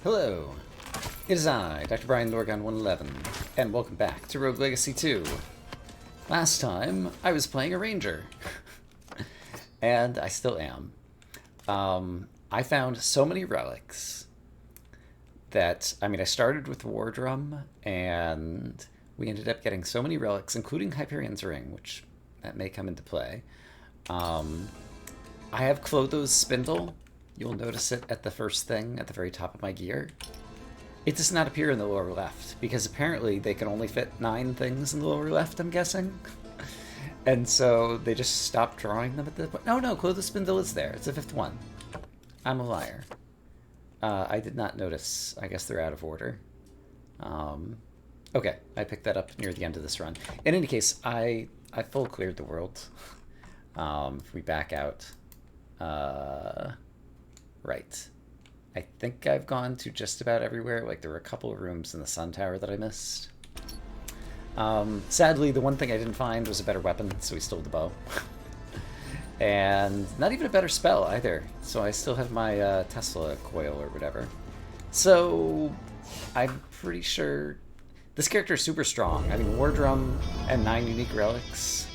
Hello, it is I, Dr. Brian Lorgon 111, and welcome back to Rogue Legacy 2. Last time, I was playing a ranger, and I still am. I found so many relics that, I started with War Drum, and we ended up getting so many relics, including Hyperion's Ring, which that may come into play. I have Clotho's Spindle. You'll notice it at the first thing at the very top of my gear. It does not appear in the lower left, because apparently they can only fit 9 things in the lower left, I'm guessing. And so they just stopped drawing them at the point. No, Clotho's Spindle is there. It's the 5th one. I'm a liar. I did not notice. I guess they're out of order. Okay, I picked that up near the end of this run. In any case, I full cleared the world. If we back out... Right. I think I've gone to just about everywhere. Like, there were a couple of rooms in the Sun Tower that I missed. Sadly, the one thing I didn't find was a better weapon, so we stole the bow. And not even a better spell, either. So I still have my Tesla coil or whatever. So, I'm pretty sure... This character is super strong. I mean, War Drum and 9 unique relics.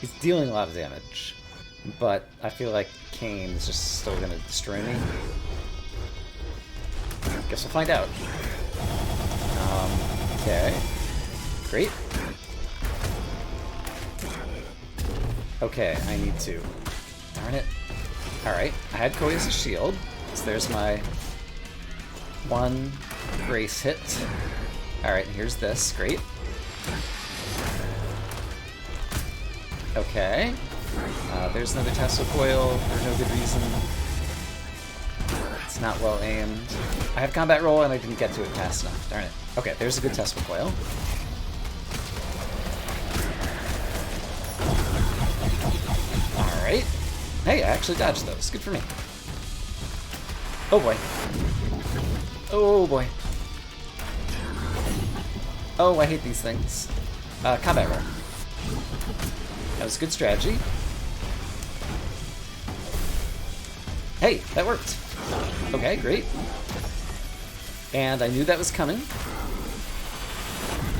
He's dealing a lot of damage. But I feel like Kain is just still going to destroy me. Guess we'll find out. Okay. Great. Okay, I need to. Darn it. Alright, I had Koi as a shield. So there's my 1 grace hit. Alright, here's this. Great. Okay. There's another Tesla coil for no good reason. It's not well aimed. I have combat roll and I didn't get to it fast enough. Darn it. Okay, there's a good Tesla coil. Alright. Hey, I actually dodged those. Good for me. Oh boy. Oh boy. Oh, I hate these things. Combat roll. That was a good strategy. Hey, that worked. Okay, great. And I knew that was coming.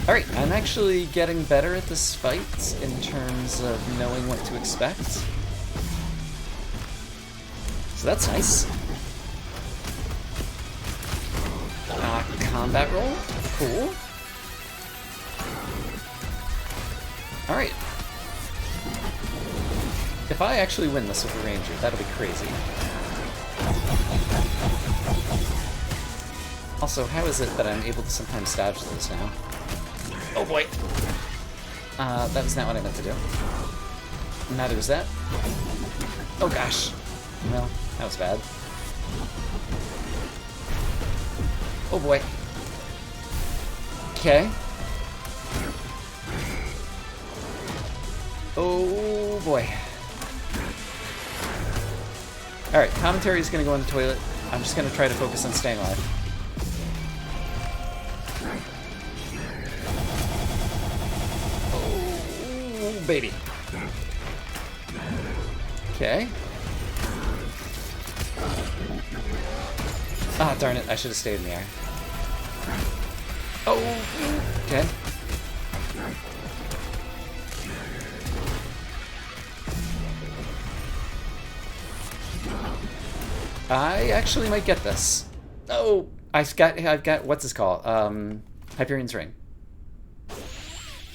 Alright, I'm actually getting better at this fight in terms of knowing what to expect. So that's nice. Combat roll. Cool. Alright. If I actually win this with a ranger, that'll be crazy. Also, how is it that I'm able to sometimes dodge this now? Oh boy! That was not what I meant to do. Neither was that. Oh gosh. Well, that was bad. Oh boy. Okay. Oh boy. Alright, commentary is going to go in the toilet. I'm just going to try to focus on staying alive. Oh, baby. Okay. Ah, darn it. I should have stayed in the air. Oh, okay. I actually might get this. Oh, I've got what's this called? Hyperion's Ring.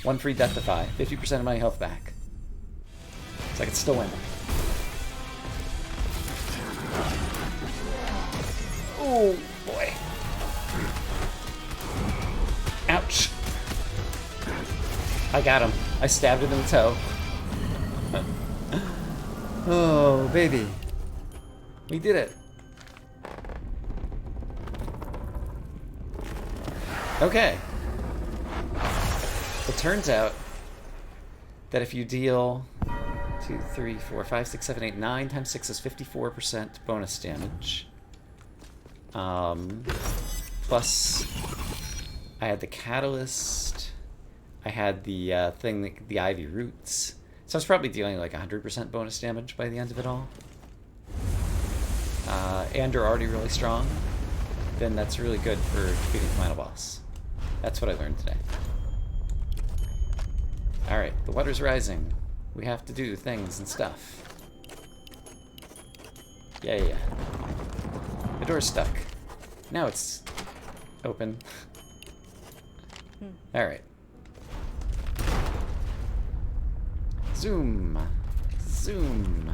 1 free death defy. 50% of my health back. So I can still win. Oh boy. Ouch. I got him. I stabbed him in the toe. Oh, baby. We did it. Okay. It turns out that if you deal 2, 3, 4, 5, 6, 7, 8, 9 times 6 is 54% bonus damage. Plus, I had the catalyst. I had the thing, the ivy roots. So I was probably dealing like 100% bonus damage by the end of it all. And you're already really strong. then that's really good for defeating the final boss. That's what I learned today. Alright, the water's rising. We have to do things and stuff. Yeah. The door's stuck. Now it's open. Alright. Zoom. Zoom.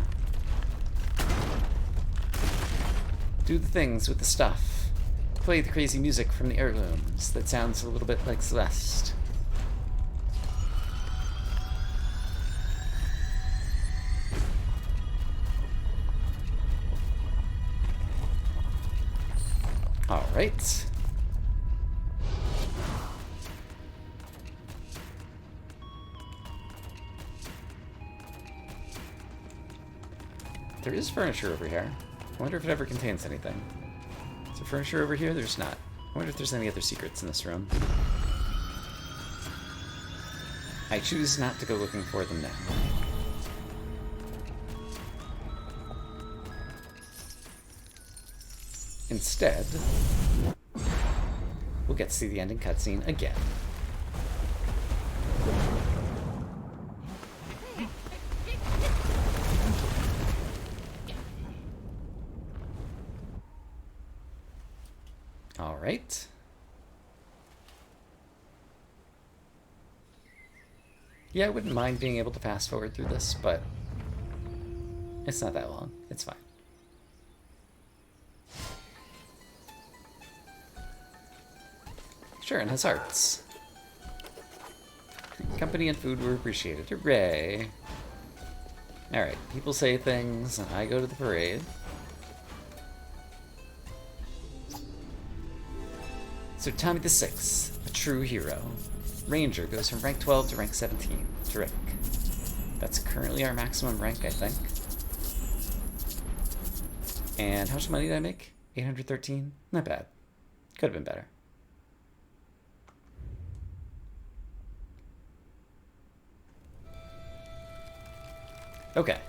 Do the things with the stuff. Play the crazy music from the heirlooms that sounds a little bit like Celeste. Alright. There is furniture over here. I wonder if it ever contains anything. Is there furniture over here? There's not. I wonder if there's any other secrets in this room. I choose not to go looking for them now. Instead, we'll get to see the ending cutscene again. All right. Yeah, I wouldn't mind being able to fast forward through this, but it's not that long. It's fine. Sure, and has hearts. Company and food were appreciated. Hooray! Alright, people say things, and I go to the parade. So Tommy the Sixth, a true hero. Ranger goes from rank 12 to rank 17. Terrific. That's currently our maximum rank, I think. And how much money did I make? 813? Not bad. Could have been better. Okay.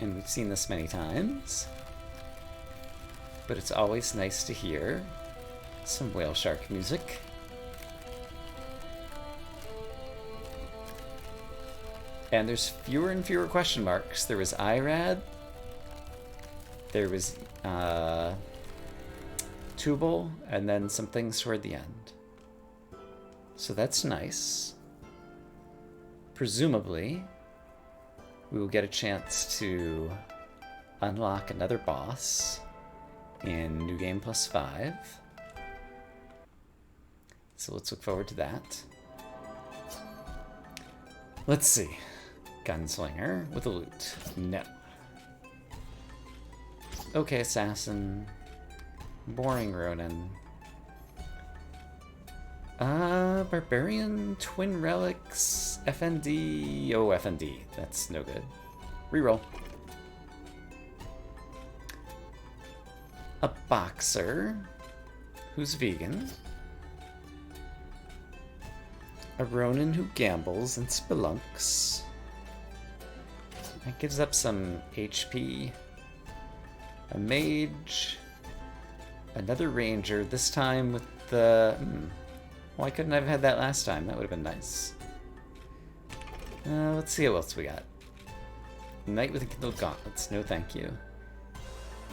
And we've seen this many times. But it's always nice to hear some whale shark music. And there's fewer and fewer question marks. There was Irad. There was Tubal, and then some things toward the end. So that's nice. Presumably, we will get a chance to unlock another boss in New Game Plus 5. So let's look forward to that. Let's see. Gunslinger with a loot. No. Okay, assassin. Boring Ronin. Barbarian, Twin Relics, FND. Oh, FND. That's no good. Reroll. A boxer who's vegan. A Ronin who gambles and spelunks. That gives up some HP. A mage. Another ranger, this time with the... Why couldn't I have had that last time? That would have been nice. Let's see what else we got. Knight with Enkindled Gauntlets. No thank you.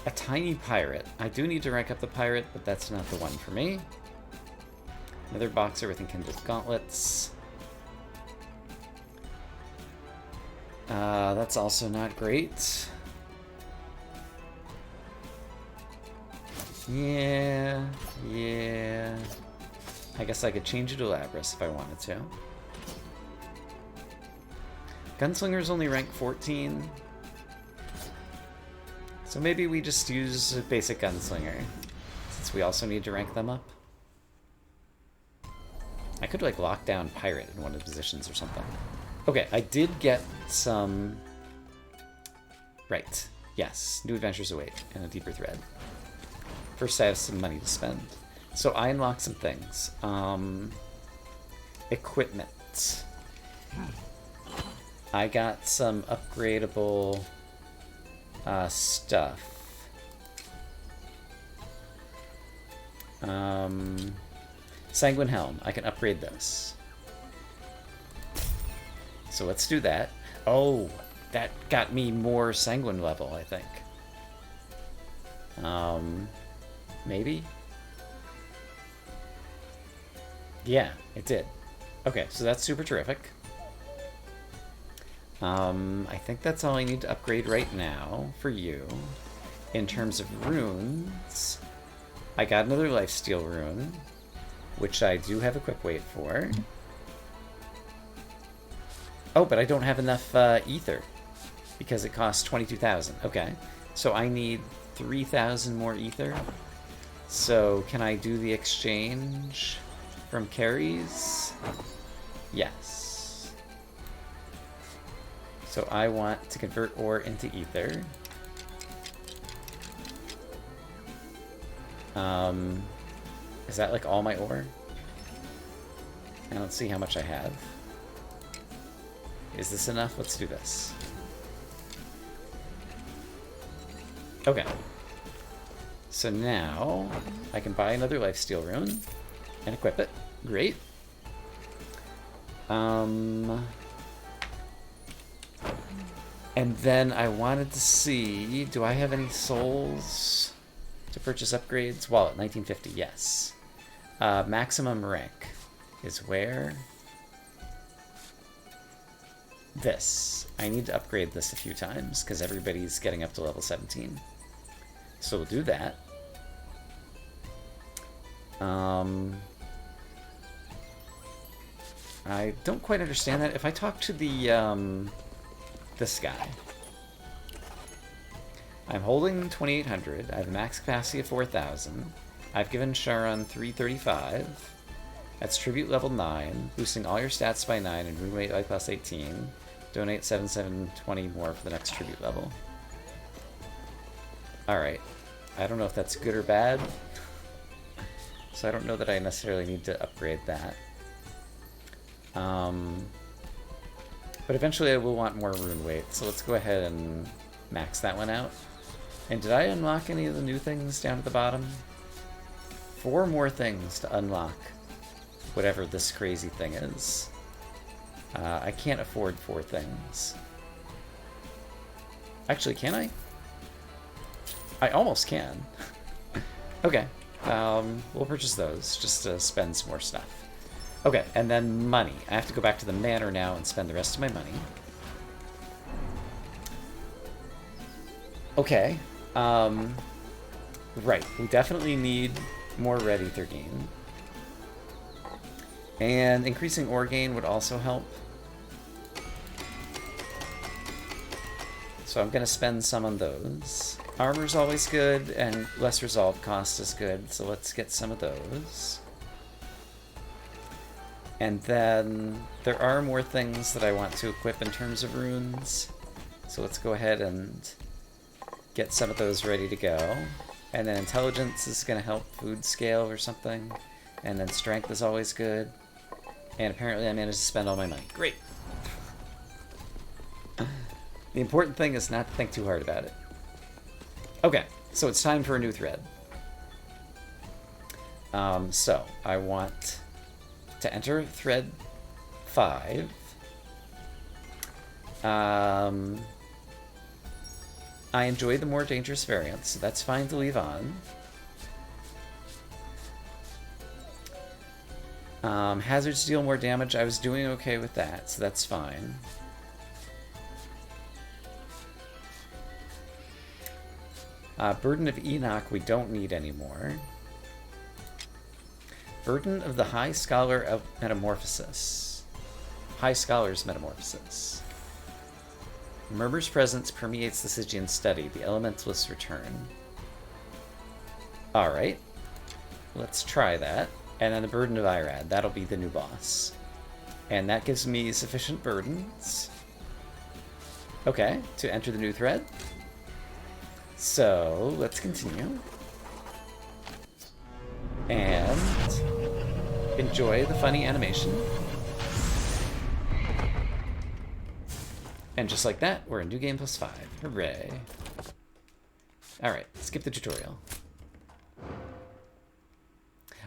A tiny pirate. I do need to rank up the pirate, but that's not the one for me. Another boxer with Enkindled Gauntlets. That's also not great. Yeah. I guess I could change it to Labras if I wanted to. Gunslinger's only rank 14. So maybe we just use a basic Gunslinger, since we also need to rank them up. I could like lock down Pirate in one of the positions or something. Okay, I did get some... Right. Yes, new adventures await and a deeper thread. First I have some money to spend. So I unlocked some things. Equipment. I got some upgradable stuff. Sanguine Helm. I can upgrade this. So let's do that. Oh, that got me more Sanguine level, I think. Maybe? Yeah, it did. Okay, so that's super terrific. I think that's all I need to upgrade right now for you. In terms of runes, I got another Lifesteal rune, which I do have a quick wait for. Oh, but I don't have enough ether because it costs 22,000. Okay, so I need 3,000 more ether. So can I do the exchange from Carries? Yes. So I want to convert ore into ether. Is that like all my ore? I don't see how much I have. Is this enough? Let's do this. Okay. So now I can buy another Lifesteal rune and equip it. Great. And then I wanted to see, do I have any souls to purchase upgrades? Wallet, 1950, yes. Maximum rank is where? This. I need to upgrade this a few times because everybody's getting up to level 17. So we'll do that. I don't quite understand that. If I talk to the, this guy. I'm holding 2,800. I have a max capacity of 4,000. I've given Sharon 335. That's tribute level 9, boosting all your stats by 9 and rune weight by plus 18. Donate 720 more for the next tribute level. Alright. I don't know if that's good or bad. So I don't know that I necessarily need to upgrade that. But eventually I will want more rune weight, so let's go ahead and max that one out. And did I unlock any of the new things down at the bottom? 4 more things to unlock whatever this crazy thing is. I can't afford 4 things. Actually, can I? I almost can. Okay, we'll purchase those just to spend some more stuff. Okay, and then money. I have to go back to the manor now and spend the rest of my money. Okay. Right, we definitely need more red ether gain. And increasing ore gain would also help. So I'm going to spend some on those. Armor's always good, and less resolve cost is good, so let's get some of those. And then there are more things that I want to equip in terms of runes. So let's go ahead and get some of those ready to go. And then intelligence is going to help food scale or something. And then strength is always good. And apparently I managed to spend all my money. Great! The important thing is not to think too hard about it. Okay, so it's time for a new thread. So I want to enter thread 5. I enjoy the more dangerous variants, so that's fine to leave on. Hazards deal more damage. I was doing okay with that, so that's fine. Burden of Enoch we don't need anymore. Burden of the High Scholar of Metamorphosis. High Scholar's Metamorphosis. Murmur's presence permeates the Stygian study. The elementalists return. Alright. Let's try that. And then the Burden of Irad. That'll be the new boss. And that gives me sufficient burdens. Okay, to enter the new thread. So, let's continue. And enjoy the funny animation. And just like that, we're in New Game Plus 5. Hooray. Alright, skip the tutorial.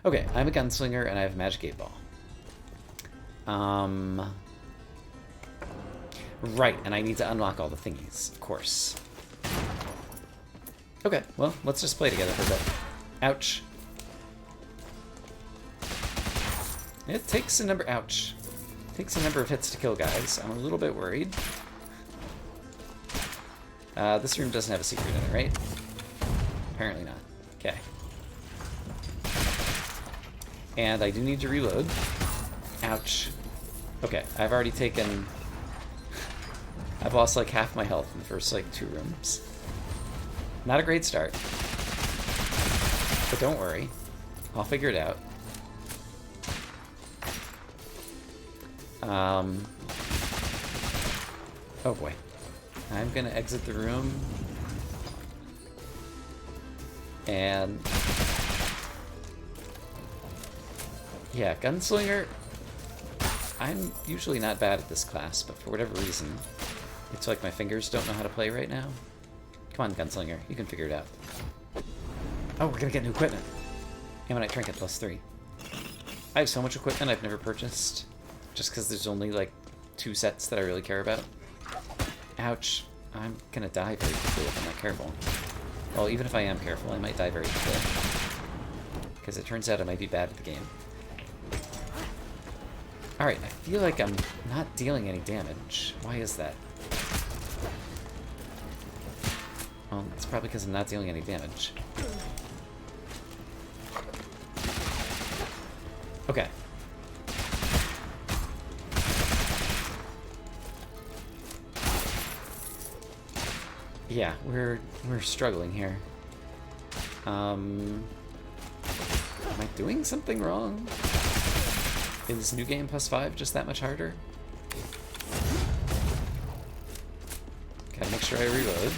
Okay, I'm a gunslinger and I have a magic 8 ball. Right, and I need to unlock all the thingies, of course. Okay, well, let's just play together for a bit. Ouch. It takes a number... Ouch. It takes a number of hits to kill guys. I'm a little bit worried. This room doesn't have a secret in it, right? Apparently not. Okay. And I do need to reload. Ouch. Okay, I've already taken... I've lost like half my health in the first like 2 rooms. Not a great start. But don't worry. I'll figure it out. Oh boy. I'm gonna exit the room. And... yeah, Gunslinger... I'm usually not bad at this class, but for whatever reason, it's like my fingers don't know how to play right now. Come on, Gunslinger. You can figure it out. Oh, we're gonna get new equipment. Ammonite Trinket +3. I have so much equipment I've never purchased, just because there's only, like, 2 sets that I really care about. Ouch. I'm gonna die very quickly if I'm not careful. Well, even if I am careful, I might die very quickly. Because it turns out I might be bad at the game. Alright, I feel like I'm not dealing any damage. Why is that? Well, it's probably because I'm not dealing any damage. Okay. Yeah, we're struggling here. Am I doing something wrong? Is New Game +5 just that much harder? Gotta make sure I reload.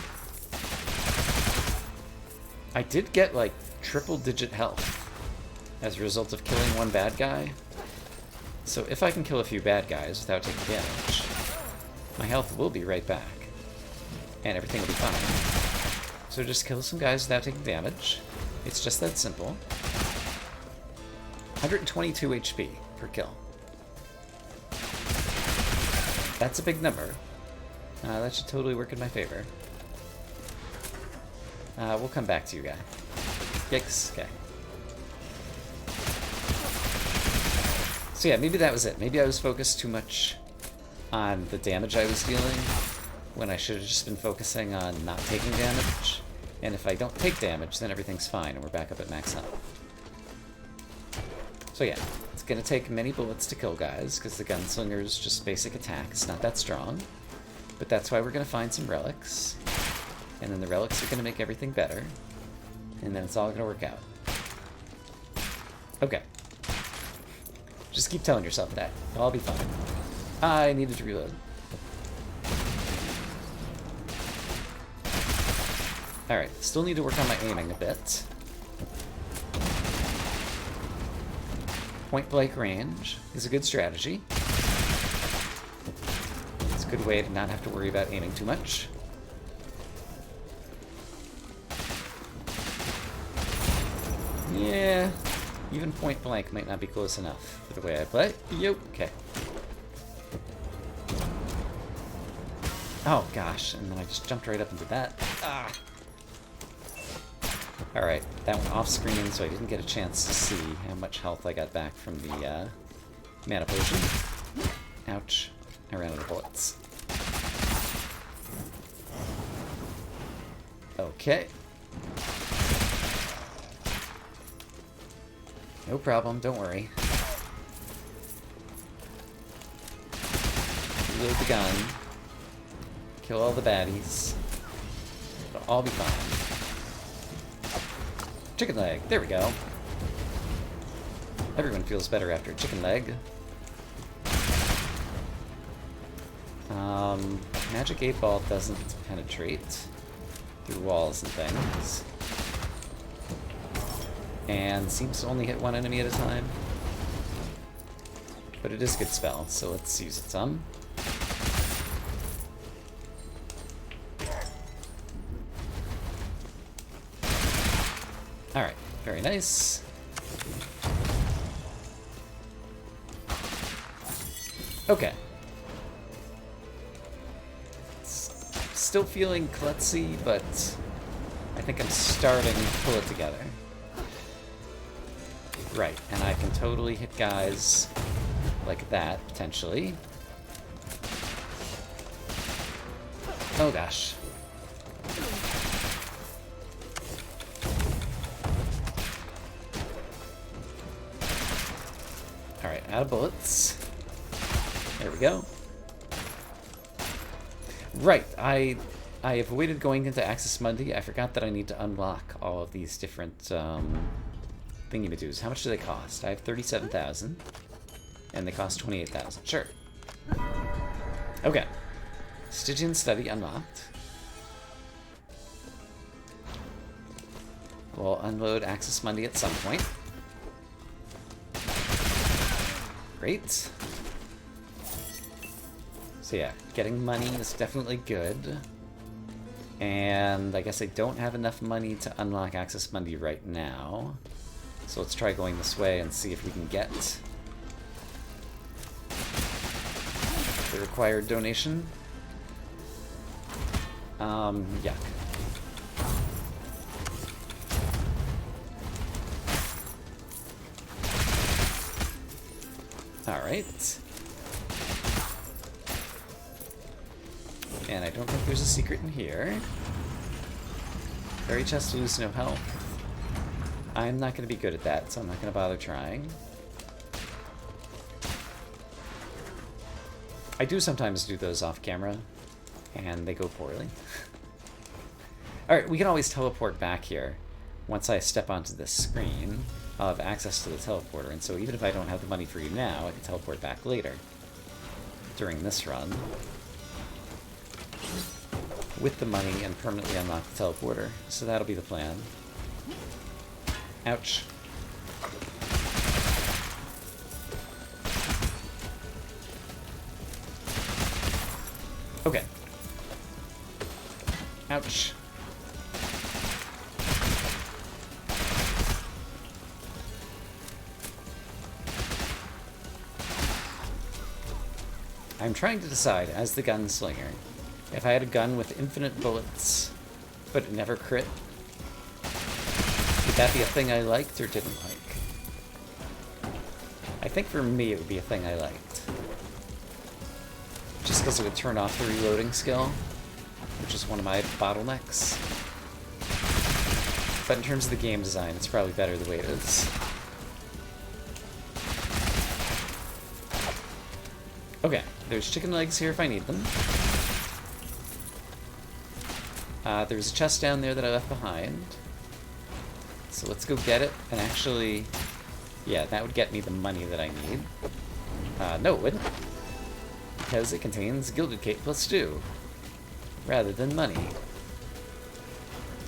I did get, like, triple-digit health as a result of killing one bad guy. So if I can kill a few bad guys without taking damage, my health will be right back. And everything will be fine. So just kill some guys without taking damage. It's just that simple. 122 HP per kill. That's a big number. That should totally work in my favor. We'll come back to you, guy. Yikes. Okay. So yeah, maybe that was it. Maybe I was focused too much on the damage I was dealing when I should have just been focusing on not taking damage. And if I don't take damage, then everything's fine and we're back up at max health. So yeah, it's gonna take many bullets to kill guys, because the Gunslinger's just basic attack. It's not that strong. But that's why we're gonna find some relics. And then the relics are gonna make everything better. And then it's all gonna work out. Okay. Just keep telling yourself that. It'll all be fine. I needed to reload. Alright, still need to work on my aiming a bit. Point blank range is a good strategy. It's a good way to not have to worry about aiming too much. Yeah, even point blank might not be close enough for the way I play. Yep, okay. Oh gosh, and then I just jumped right up into that. Ah! Alright, that went off screen, so I didn't get a chance to see how much health I got back from the mana potion. Ouch. I ran out of bullets. Okay. No problem, don't worry. Reload the gun. Kill all the baddies. It'll all be fine. Chicken leg. There we go. Everyone feels better after a chicken leg. Magic 8 Ball doesn't penetrate through walls and things. And seems to only hit one enemy at a time. But it is a good spell, so let's use it some. Alright, very nice. Okay. Still feeling klutzy, but I think I'm starting to pull it together. Right, and I can totally hit guys like that, potentially. Oh gosh. Alright, out of bullets. There we go. Right, I avoided going into Axis Mundi. I forgot that I need to unlock all of these different thingy-madoos. How much do they cost? I have 37,000. And they cost 28,000. Sure. Okay. Stygian Study unlocked. We'll unload Axis Mundi at some point. Great. So yeah, getting money is definitely good. And I guess I don't have enough money to unlock Axis Mundi right now. So let's try going this way and see if we can get the required donation. Yeah. Alright. And I don't think there's a secret in here. Fairy chest to lose no health. I'm not going to be good at that, so I'm not going to bother trying. I do sometimes do those off camera, and they go poorly. Alright, we can always teleport back here. Once I step onto this screen, I'll have access to the teleporter, and so even if I don't have the money for you now, I can teleport back later. During this run. With the money and permanently unlock the teleporter. So that'll be the plan. Ouch. Okay. Ouch. I'm trying to decide, as the gunslinger, if I had a gun with infinite bullets, but it never crit, would that be a thing I liked or didn't like? I think for me it would be a thing I liked. Just because it would turn off the reloading skill, which is one of my bottlenecks. But in terms of the game design, it's probably better the way it is. Okay, there's chicken legs here if I need them. There's a chest down there that I left behind. So let's go get it, and actually, yeah, that would get me the money that I need. No, it wouldn't. Because it contains Gilded Cape plus 2, rather than money.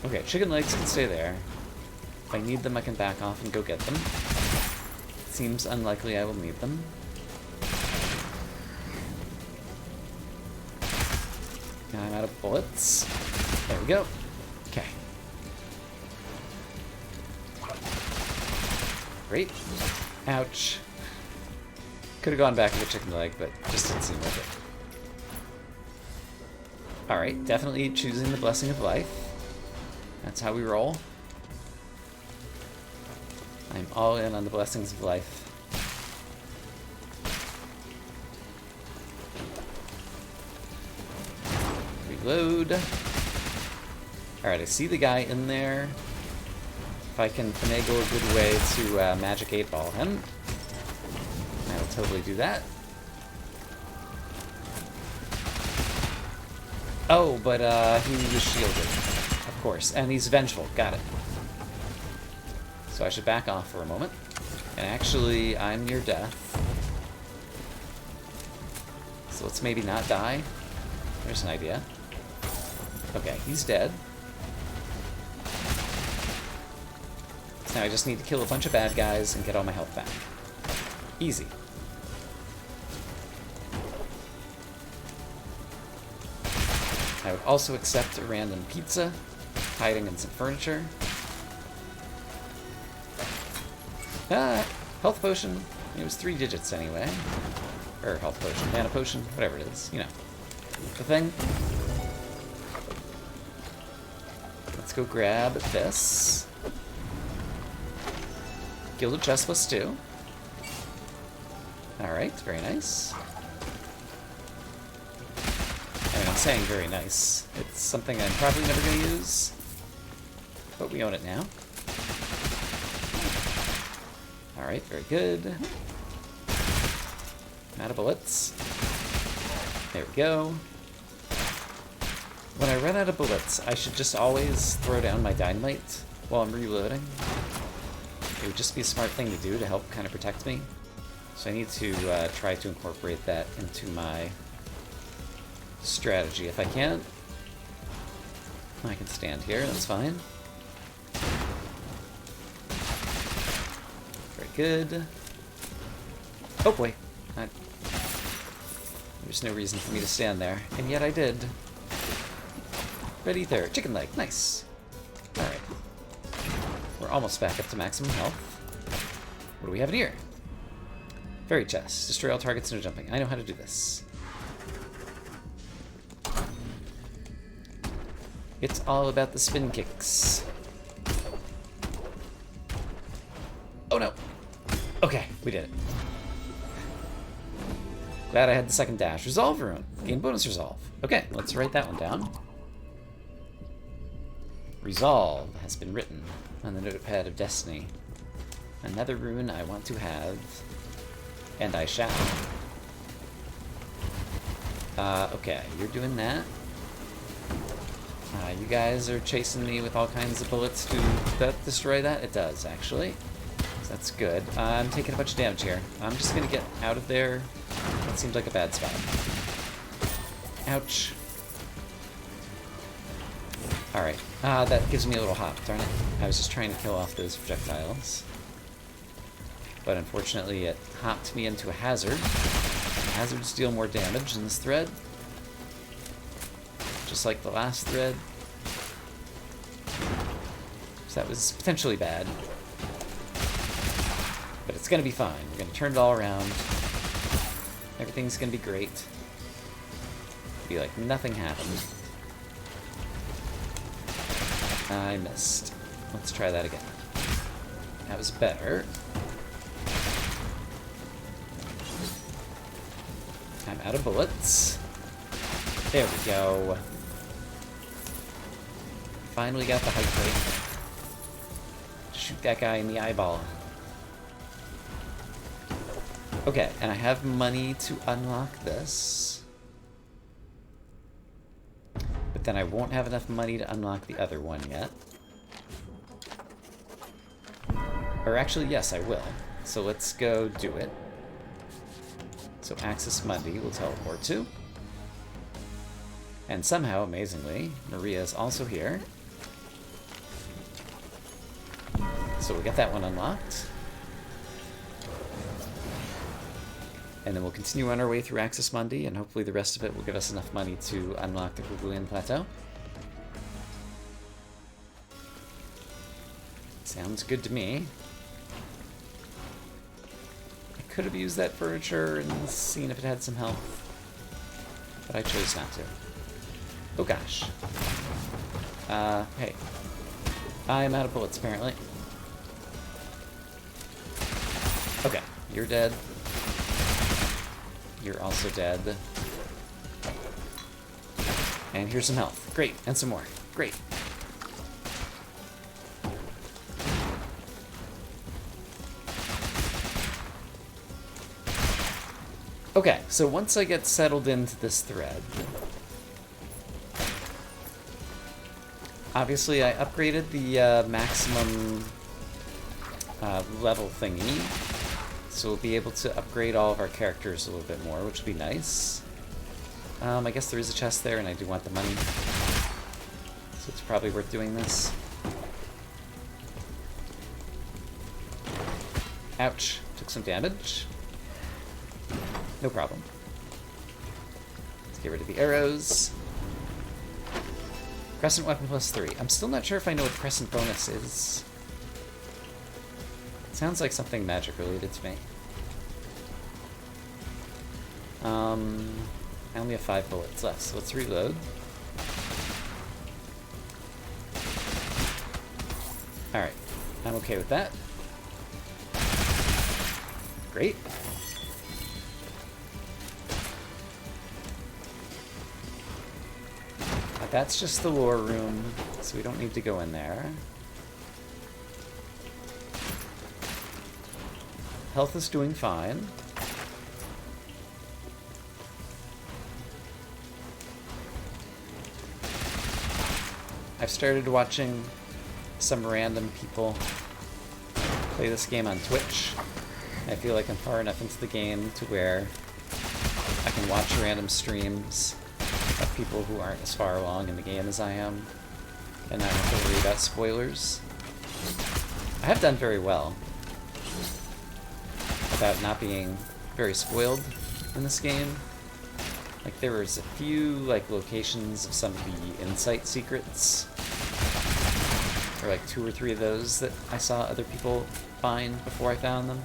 Okay, chicken legs can stay there. If I need them, I can back off and go get them. Seems unlikely I will need them. Now I'm out of bullets. There we go. Okay. Great. Ouch. Could have gone back to the chicken leg, but just didn't seem worth it. Alright, definitely choosing the Blessing of Life. That's how we roll. I'm all in on the Blessings of Life. Reload. Alright, I see the guy in there. If I can finagle a good way to Magic 8-Ball him, I will totally do that. Oh, but he was shielded, of course, and he's vengeful. Got it. So I should back off for a moment. And actually, I'm near death. So let's maybe not die. There's an idea. Okay, he's dead. So now I just need to kill a bunch of bad guys and get all my health back. Easy. I would also accept a random pizza, hiding in some furniture. Ah, health potion. It was 3 digits anyway. Or health potion, mana potion, whatever it is, you know. The thing. Let's go grab this. Gilded chest plus 2. Alright, very nice. I mean, I'm saying very nice. It's something I'm probably never going to use. But we own it now. Alright, very good. I'm out of bullets. There we go. When I run out of bullets, I should just always throw down my dynamite while I'm reloading. It would just be a smart thing to do to help kind of protect me. So I need to try to incorporate that into my strategy if I can. I can stand here, that's fine. Very good. Oh boy. There's no reason for me to stand there, and yet I did. Red ether, chicken leg, nice. Alright. We're almost back up to maximum health. What do we have in here? Fairy chest. Destroy all targets, no jumping. I know how to do this. It's all about the spin kicks. Oh no! Okay, we did it. Glad I had the second dash. Resolve rune. Gain bonus resolve. Okay, let's write that one down. Resolve has been written on the notepad of destiny. Another rune I want to have, and I shall. Okay, you're doing that. You guys are chasing me with all kinds of bullets. Do that destroy that? It does, actually. So that's good. I'm taking a bunch of damage here. I'm just gonna get out of there. That seems like a bad spot. Ouch. Alright. That gives me a little hop, darn it. I was just trying to kill off those projectiles. But unfortunately it hopped me into a hazard. Hazards deal more damage in this thread. Just like the last thread. So that was potentially bad. But it's gonna be fine. We're gonna turn it all around. Everything's gonna be great. Be like nothing happened. I missed. Let's try that again. That was better. I'm out of bullets. There we go. Finally got the height rate. Shoot that guy in the eyeball. Okay, and I have money to unlock this. But then I won't have enough money to unlock the other one yet. Or actually, yes, I will. So let's go do it. So Axis Mundi will teleport to. And somehow, amazingly, Maria is also here. So we'll get that one unlocked. And then we'll continue on our way through Axis Mundi, and hopefully the rest of it will give us enough money to unlock the Gugulin Plateau. Sounds good to me. I could have used that furniture and seen if it had some health, but I chose not to. Oh gosh. Hey. I'm out of bullets, apparently. Okay, you're dead. You're also dead. And here's some health. Great, and some more. Great. Okay, so once I get settled into this thread, obviously I upgraded the maximum level thingy, so we'll be able to upgrade all of our characters a little bit more, which will be nice. I guess there is a chest there, and I do want the money, so it's probably worth doing this. Ouch, took some damage. No problem. Let's get rid of the arrows. Crescent weapon plus 3. I'm still not sure if I know what crescent bonus is. It sounds like something magic related to me. I only have 5 bullets left, so let's reload. Alright, I'm okay with that. Great. That's just the lore room, so we don't need to go in there. Health is doing fine. I've started watching some random people play this game on Twitch. I feel like I'm far enough into the game to where I can watch random streams of people who aren't as far along in the game as I am, and not have to worry about spoilers. I have done very well about not being very spoiled in this game. Like, there was a few, like, locations of some of the insight secrets, or like 2 or 3 of those that I saw other people find before I found them.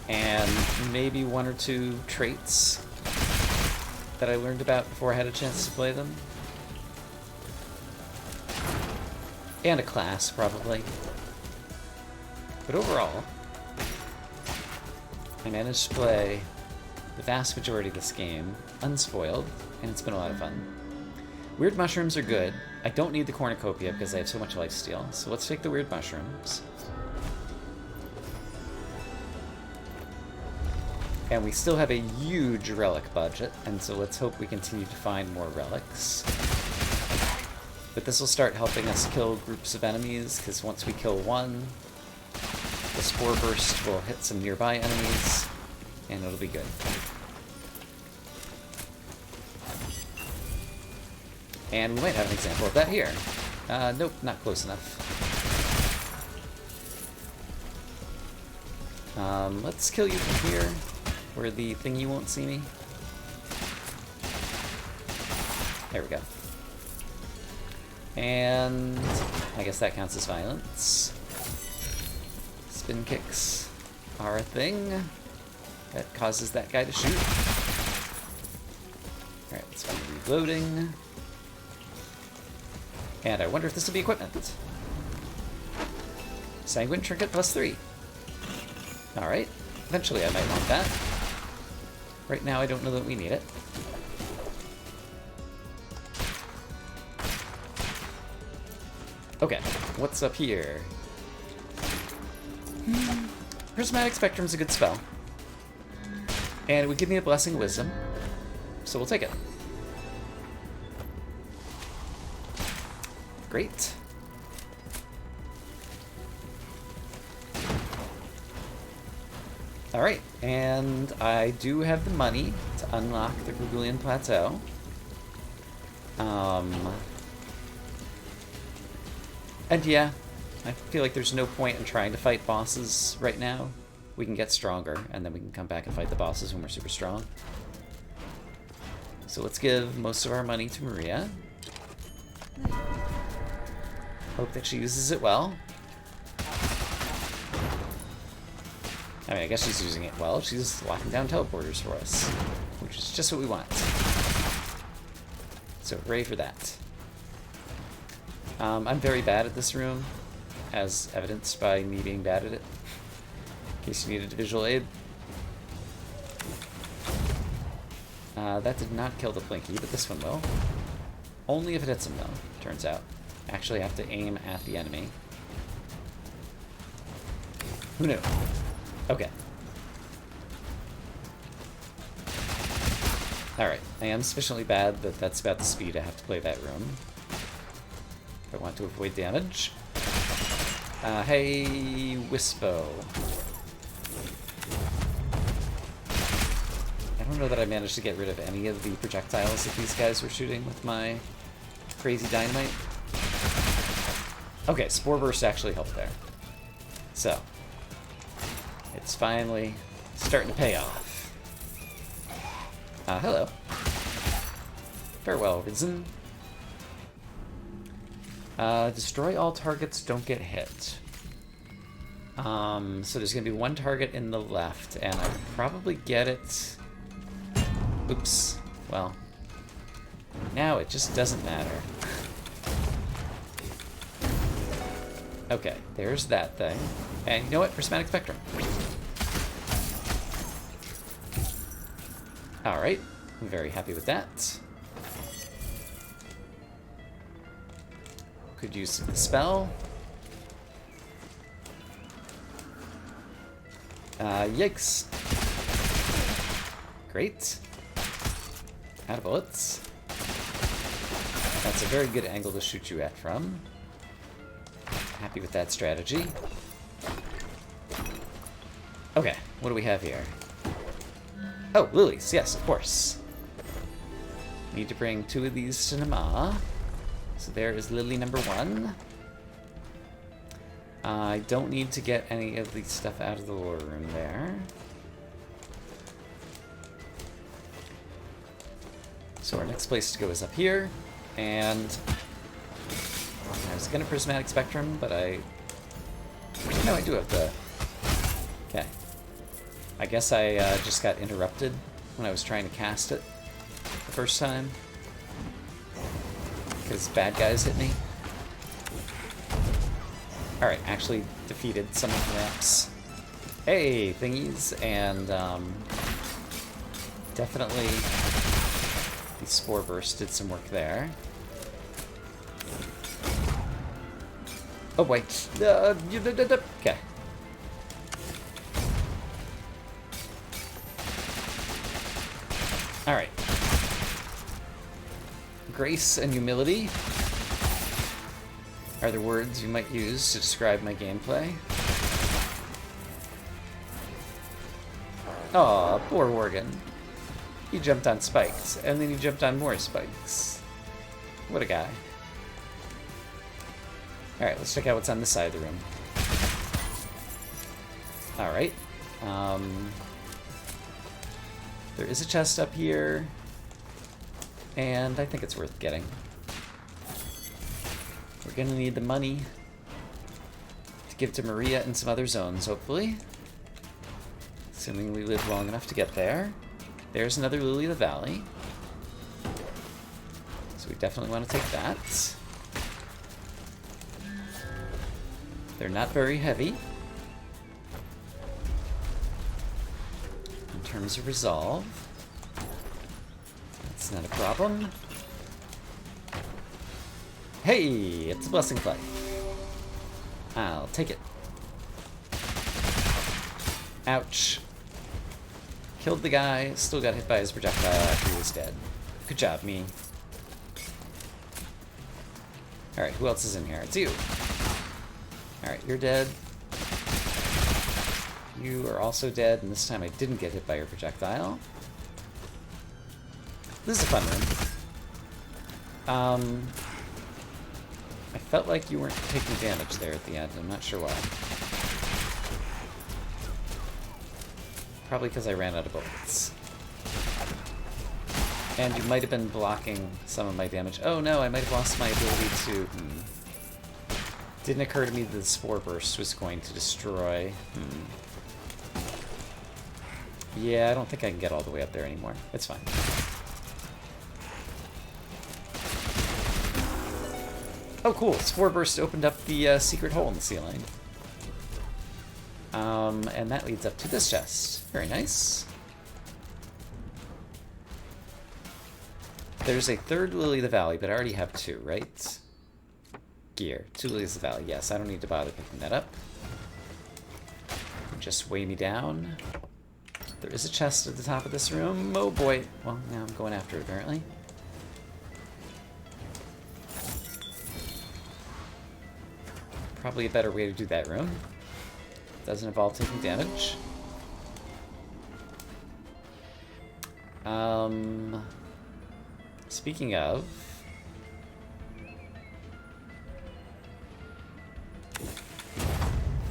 And maybe 1 or 2 traits that I learned about before I had a chance to play them. And a class, probably. But overall, I managed to play the vast majority of this game unspoiled, and it's been a lot of fun. Weird mushrooms are good. I don't need the cornucopia because I have so much lifesteal, so let's take the weird mushrooms. And we still have a huge relic budget, and so let's hope we continue to find more relics. But this will start helping us kill groups of enemies, because once we kill one, the Spore Burst will hit some nearby enemies, and it'll be good. And we might have an example of that here. Nope, not close enough. Let's kill you from here, where the thingy won't see me. There we go. And I guess that counts as violence. Spin kicks are a thing that causes that guy to shoot. Alright, let's find reloading. And I wonder if this will be equipment. Sanguine Trinket +3. Alright, eventually I might want that. Right now I don't know that we need it. Okay, what's up here? Prismatic Spectrum's a good spell. And it would give me a Blessing of Wisdom, so we'll take it. Great. Alright, and I do have the money to unlock the Grugulian Plateau. And yeah, I feel like there's no point in trying to fight bosses right now. We can get stronger, and then we can come back and fight the bosses when we're super strong. So let's give most of our money to Maria. Hope that she uses it well. I mean, I guess she's using it well. She's locking down teleporters for us, which is just what we want. So, hooray for that. I'm very bad at this room, as evidenced by me being bad at it. In case you needed a visual aid. That did not kill the Blinky, but this one will. Only if it hits him, though, turns out. Actually have to aim at the enemy. Who knew? Okay. Alright, I am sufficiently bad that that's about the speed I have to play that room. If I want to avoid damage. Hey, Wispo. I don't know that I managed to get rid of any of the projectiles that these guys were shooting with my crazy dynamite. Okay, Spore Burst actually helped there. So, it's finally starting to pay off. Hello. Farewell, Risen. Destroy all targets, don't get hit. So there's going to be one target in the left, and I could probably get it... Oops. Well, now it just doesn't matter. Okay, there's that thing. And you know what? Prismatic Spectrum. Alright, I'm very happy with that. Could use the spell. Yikes. Great. Out of bullets. That's a very good angle to shoot you at from. Happy with that strategy. Okay, what do we have here? Oh, lilies. Yes, of course. Need to bring 2 of these to Nama. So there is lily number 1. I don't need to get any of the stuff out of the lore room there. So our next place to go is up here, and I was gonna Prismatic Spectrum, but no, I do have the... Okay. I guess I just got interrupted when I was trying to cast it the first time. Because bad guys hit me. Alright, actually defeated some of the ramps. Hey, thingies, and definitely the Spore Burst did some work there. Oh wait, okay. Alright. Grace and humility are the words you might use to describe my gameplay. Aw, poor Worgen. He jumped on spikes, and then he jumped on more spikes. What a guy. Alright, let's check out what's on this side of the room. Alright. There is a chest up here, and I think it's worth getting. We're gonna need the money to give to Maria and some other zones, hopefully. Assuming we live long enough to get there. There's another Lily of the Valley. So we definitely want to take that. They're not very heavy. In terms of resolve, that's not a problem. Hey, it's a blessing play. I'll take it. Ouch. Killed the guy, still got hit by his projectile after he was dead. Good job, me. Alright, who else is in here? It's you. Alright, you're dead. You are also dead, and this time I didn't get hit by your projectile. This is a fun room. I felt like you weren't taking damage there at the end. I'm not sure why. Probably because I ran out of bullets. And you might have been blocking some of my damage. Oh no, I might have lost my ability to... Didn't occur to me that the Spore Burst was going to destroy... Yeah, I don't think I can get all the way up there anymore. It's fine. Oh, cool. Spore Burst opened up the secret hole in the ceiling. And that leads up to this chest. Very nice. There's a third Lily of the Valley, but I already have 2, right? Gear. 2 Lilies of the Valley. Yes, I don't need to bother picking that up. Just weigh me down. There is a chest at the top of this room. Oh boy. Well, now I'm going after it, apparently. Probably a better way to do that room. Doesn't involve taking damage. Speaking of...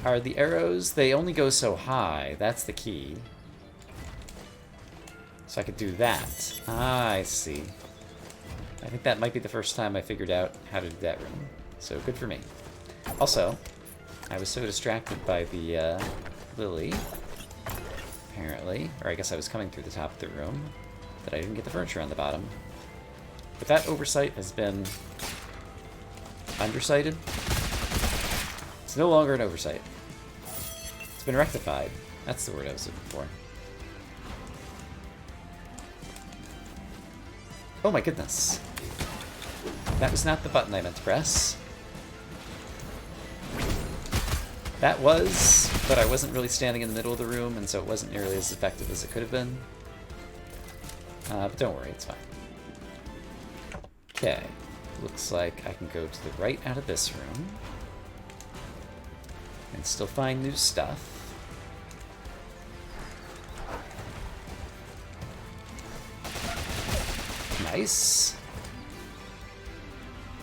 Are the arrows... They only go so high. That's the key. So I could do that. Ah, I see. I think that might be the first time I figured out how to do that room. So good for me. Also, I was so distracted by the lily, apparently, or I guess I was coming through the top of the room, that I didn't get the furniture on the bottom. But that oversight has been undersighted. It's no longer an oversight. It's been rectified. That's the word I was looking for. Oh my goodness. That was not the button I meant to press. That was, but I wasn't really standing in the middle of the room, and so it wasn't nearly as effective as it could have been. But don't worry, it's fine. Okay, looks like I can go to the right out of this room. And still find new stuff. Nice.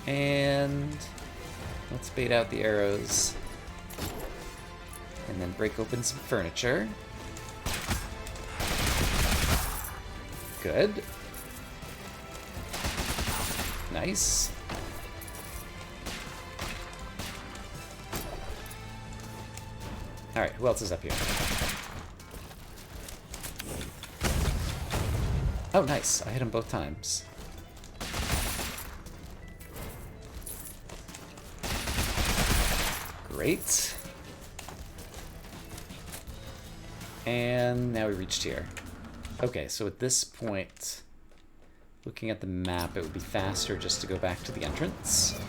And let's bait out the arrows. And then break open some furniture. Good. Nice. Alright, who else is up here? Oh, nice. I hit him both times. Great. And now we reached here. Okay, so at this point, looking at the map, it would be faster just to go back to the entrance.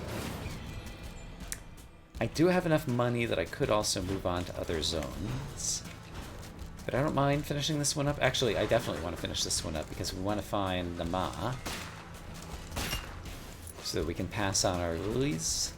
I do have enough money that I could also move on to other zones. But I don't mind finishing this one up. Actually, I definitely want to finish this one up because we want to find the Ma. So that we can pass on our lilies.